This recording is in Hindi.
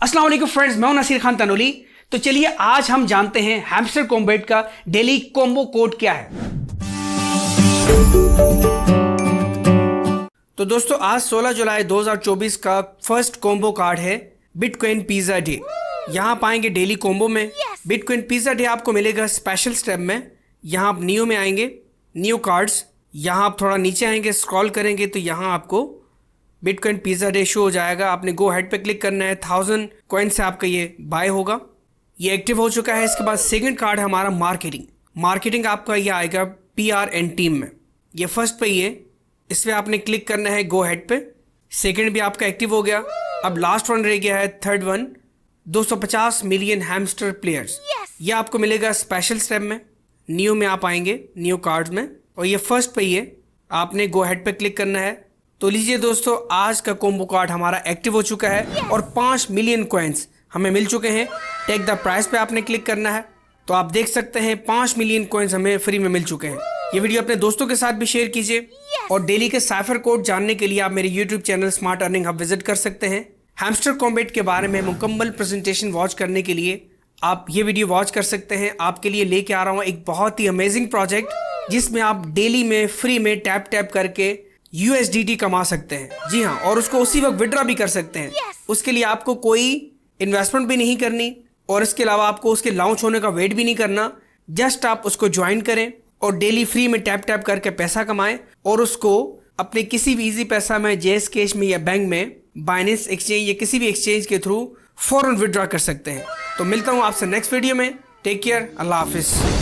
अस्सलाम वालेकुम फ्रेंड्स, मैं हूं नसीर खान तनोली। तो चलिए आज हम जानते हैं हैमस्टर कॉम्बैट का डेली कॉम्बो कोड क्या है। तो दोस्तों आज 16 जुलाई 2024 का फर्स्ट कॉम्बो कार्ड है बिटकॉइन पिज्जा डे। यहाँ पाएंगे डेली कॉम्बो में बिटकॉइन पिज्जा डे आपको मिलेगा स्पेशल स्टेप में। यहाँ आप न्यू में आएंगे, न्यू कार्ड्स, यहाँ आप थोड़ा नीचे आएंगे, स्क्रॉल करेंगे तो यहाँ आपको बिटकॉइन पिज्जा डे शो हो जाएगा। आपने गो हेड पे क्लिक करना है, 1000 कॉइन से आपका ये बाय होगा। ये एक्टिव हो चुका है। इसके बाद सेकंड कार्ड है हमारा मार्केटिंग आपका ये आएगा PRN टीम में। ये फर्स्ट पे ही है, इसमें आपने क्लिक करना है गो हेड पे। सेकंड भी आपका एक्टिव हो गया। अब लास्ट वन रह गया है third one, 250 million hamster players. ये आपको मिलेगा स्पेशल स्टेप में। न्यू में आप आएंगे, न्यू कार्ड्स में, और ये फर्स्ट पे ही है, आपने गो हेड पे क्लिक करना है। तो लीजिए दोस्तों, आज का कॉम्बो कार्ड हमारा एक्टिव हो चुका है और 5 मिलियन कॉइन्स हमें मिल चुके हैं। टेक द प्राइस पे आपने क्लिक करना है तो आप देख सकते हैं 5 मिलियन कॉइन्स हमें फ्री में मिल चुके हैं। ये वीडियो अपने दोस्तों के साथ भी शेयर कीजिए और डेली के साइफर कोड जानने के लिए आप मेरे YouTube channel smart earning hub visit कर सकते हैं। हैमस्टर कॉम्बैट के बारे में मुकम्मल प्रेजेंटेशन वॉच करने के लिए आप ये वीडियो वॉच कर सकते हैं। आपके लिए लेके आ रहा हूँ एक बहुत ही अमेजिंग प्रोजेक्ट जिसमें आप डेली में फ्री में टैप करके USDT कमा सकते हैं। जी हाँ, और उसको उसी वक्त विड्रॉ भी कर सकते हैं। उसके लिए आपको कोई इन्वेस्टमेंट भी नहीं करनी और इसके अलावा आपको उसके लॉन्च होने का वेट भी नहीं करना। जस्ट आप उसको ज्वाइन करें और डेली फ्री में टैप करके पैसा कमाएं और उसको अपने किसी भी इजी पैसा में, JS कैश में या बैंक में, बाइनेंस एक्सचेंज या किसी भी एक्सचेंज के थ्रू फौरन विड्रॉ कर सकते हैं। तो मिलता हूँ आपसे नेक्स्ट वीडियो में। टेक केयर, अल्लाह हाफिज।